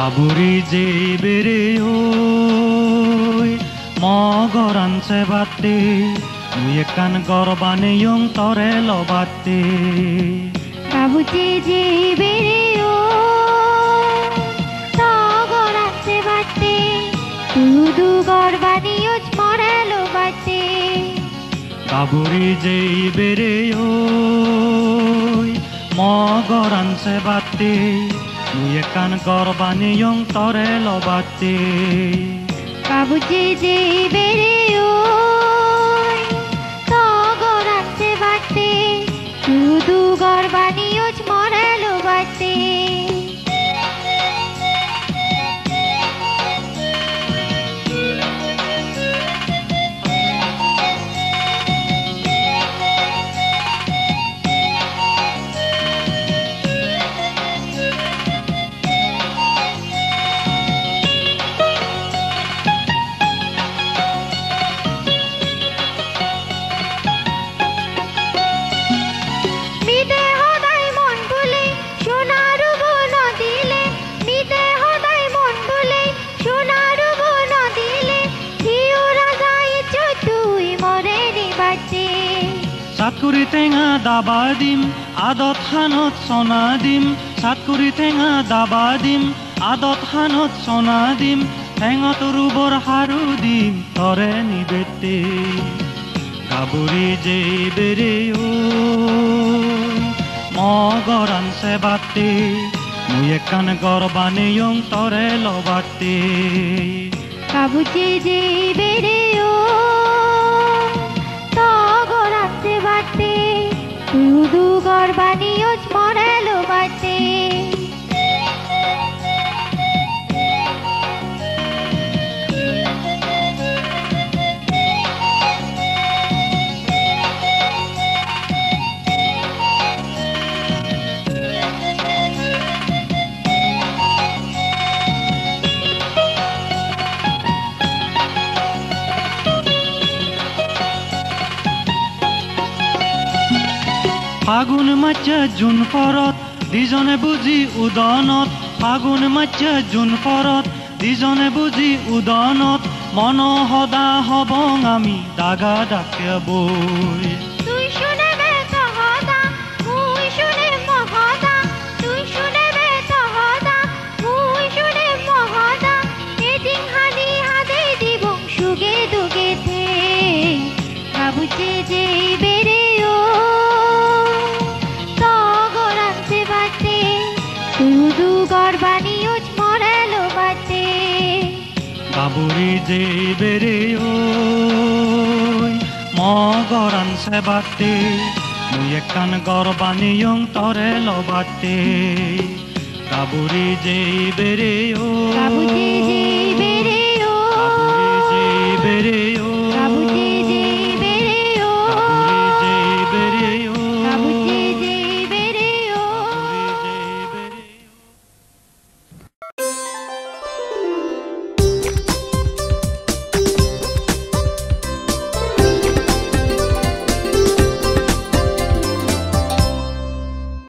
Kaburi jebere oi mogoran sebate muyekan gorbane yung tore lobate Kabuti jebere oi mogoran sebate tudu gorbane yung tore lobate Kaburi jebere oi mogoran sebate muyekan gorbane yung tore lobate Kabuti jebere oi mogoran sebate tudu gorbane yung tore lobate Satkuri tenga dabadim adot hanot sonadim Satkuri tenga dabadim adot hanot sonadim Tengot rubor harudim tore nibete Kaburi jebere oi mogoran sebate muyekan gorbane yung tore lobate Kabuti jebere oi mogoran sebate tudu gorbane yung tore lobate ফাগুন matcha June ফরত দিজনে বুজি উদনত ফাগুন matcha June ফরত দিজনে বুজি উদনত মন সদা হবং আমি দাগা ডাকে বই তুই শুনে বে তহদা মুই শুনে মহদা তুই শুনে বে তহদা মুই শুনে মহদা এদিন হানি হাদে দিবং সুগে দুগে থে কাবুচে জেবেরে tudu gorbane yung tore lobate Kaburi jebere oi mogoran sebate muyekan gorbane yung tore lobate Kaburi jebere oi